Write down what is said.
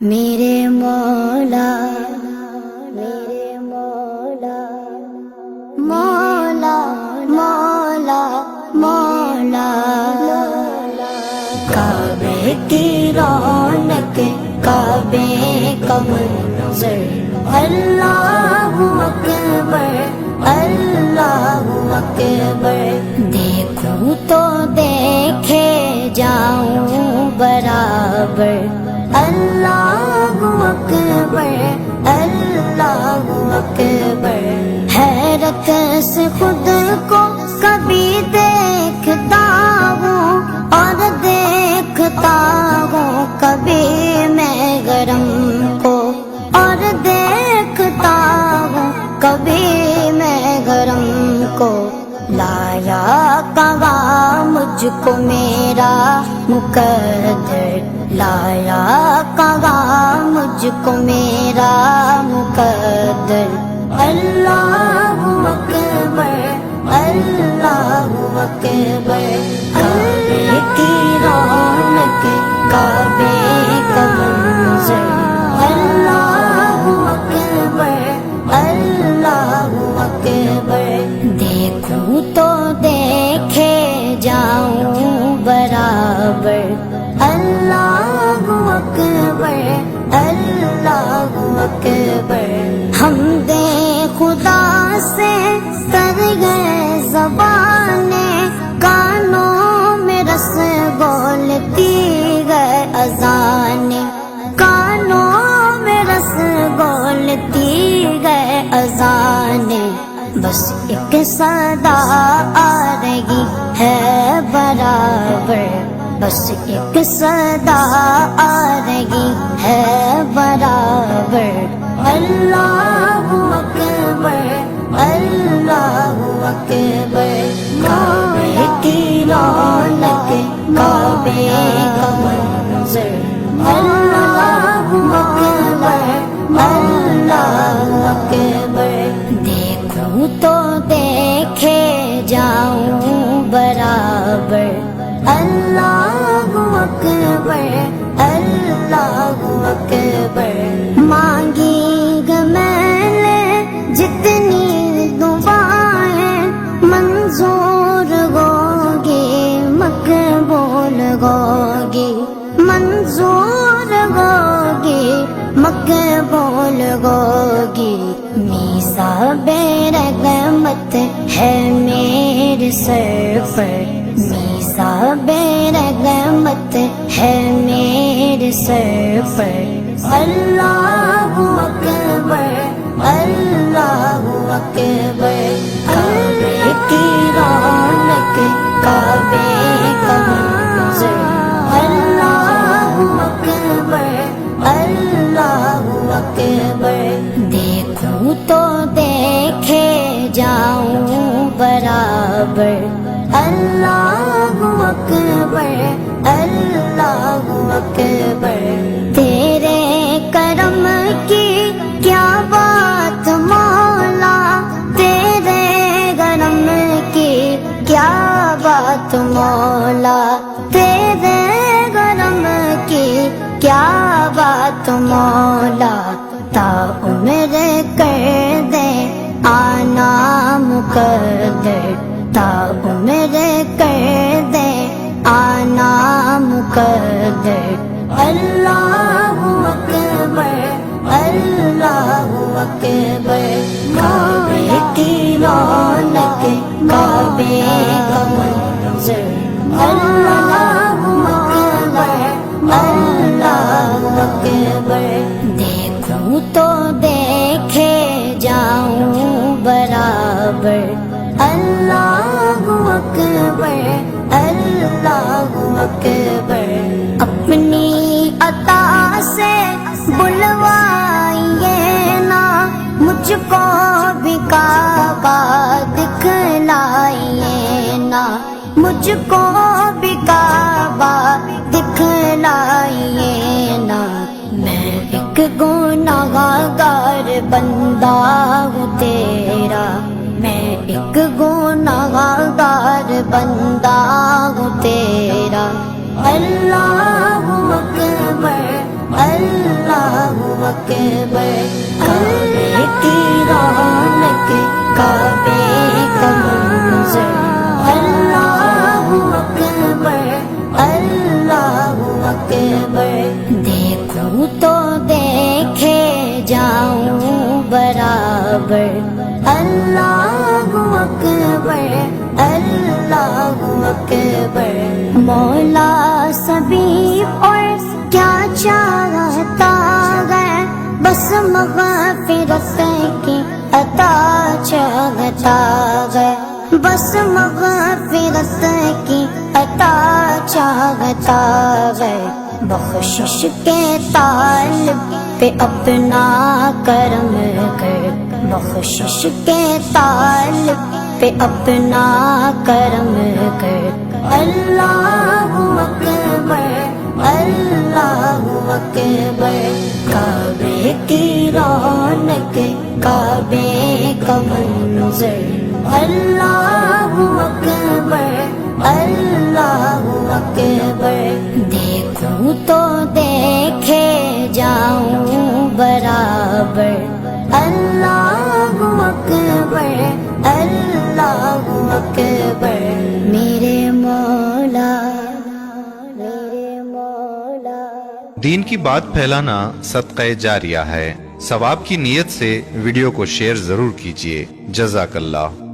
میرے مولا میرے مولا مولا مولا مولا کعبے کی رونق کعبے کا منظر اللہ اکبر اللہ اکبر دیکھوں تو دیکھے جاؤں برابر اللہ اکبر اللہ اکبر حیرت سے خود کو کبھی دیکھتا ہوں اور دیکھتا ہوں کبھی میں گرم کو اور دیکھتا ہوں کبھی میں گرم کو لایا کہاں مجھ کو میرا مقدر لایا کہاں مجھ کو میرا مقدر اللہ اکبر اللہ اکبر کعبے کی رونق کعبے کا منظر اللہ اکبر اللہ اکبر دیکھوں تو دیکھے جاؤں برابر اللہ اکبر اللہ اکبر حمد خدا سے تر گئے زبانیں کانوں میں رس بولتی گئے اذانیں کانوں میں رس بولتی گئے اذانیں بس ایک صدا آ رہی ہے برابر بس ایک صدا آ رہی ہے برابر اللہ اکبر اللہ اکبر کعبے کی رونق کعبے کا منظر اللہ اکبر اللہ اکبر دیکھوں تو دیکھے جاؤں برابر اللہ اکبر اللہ اکبر مانگی گا میں نے جتنی دعائیں منظور ہوگی مقبول ہوگی منظور ہوگی مقبول ہوگی میثاق رحمت ہے میرے سر پر میثاق رحمت ہے میرے سر پر اللہ اکبر اللہ اکبر کعبے کی رونق کعبے کا منظر اللہ اکبر اللہ اکبر دیکھوں تو دیکھے جاؤں برابر اللہ اکبر اللہ اکبر تیرے کرم کی کیا بات مولا تیرے کرم کی کیا بات مولا تیرے کرم کی کیا بات مولا تا عمر کر دے آنا مقدر تا عمر کر دے آنا مقدر اللہ اکبر اللہ اکبر کعبے کی رونق کعبے کا منظر اللہ اکبر اللہ اکبر دیکھوں تو دیکھے جاؤں برابر اللہ اکبر اللہ اکبر اپنی عطا سے بلوائیے نا مجھ کو بھی کعبہ دکھلائیے نا مجھ کو بھی کعبہ دکھلائیے نا میں ایک گنہگار بندہ ہوں تیرا میں ایک گنہگار بندہ ہوں تیرا اللہ اکبر اللہ اکبر کعبے کی رونق کعبے کا منظر اللہ اکبر اللہ اکبر دیکھوں تو دیکھے جاؤں برابر اللہ اکبر اللہ اکبر مولا سبھی اور کیا چاہتا ہے بس مغفرت کی عطا چاہتا ہے بس مغفرت کی عطا چاہتا ہے بخشش کے طالب پہ اپنا کرم کر بخشش کے طالب پہ اپنا کرم کر اللہ اکبر اللہ اکبر کعبے کی رونق کعبے کا منظر اللہ اکبر اللہ اکبر دیکھوں تو دیکھے جاؤں برابر اللہ اکبر اللہ اکبر میرے مولا میرے مولا۔ دین کی بات پھیلانا صدقہ جاریہ ہے، ثواب کی نیت سے ویڈیو کو شیئر ضرور کیجیے۔ جزاک اللہ۔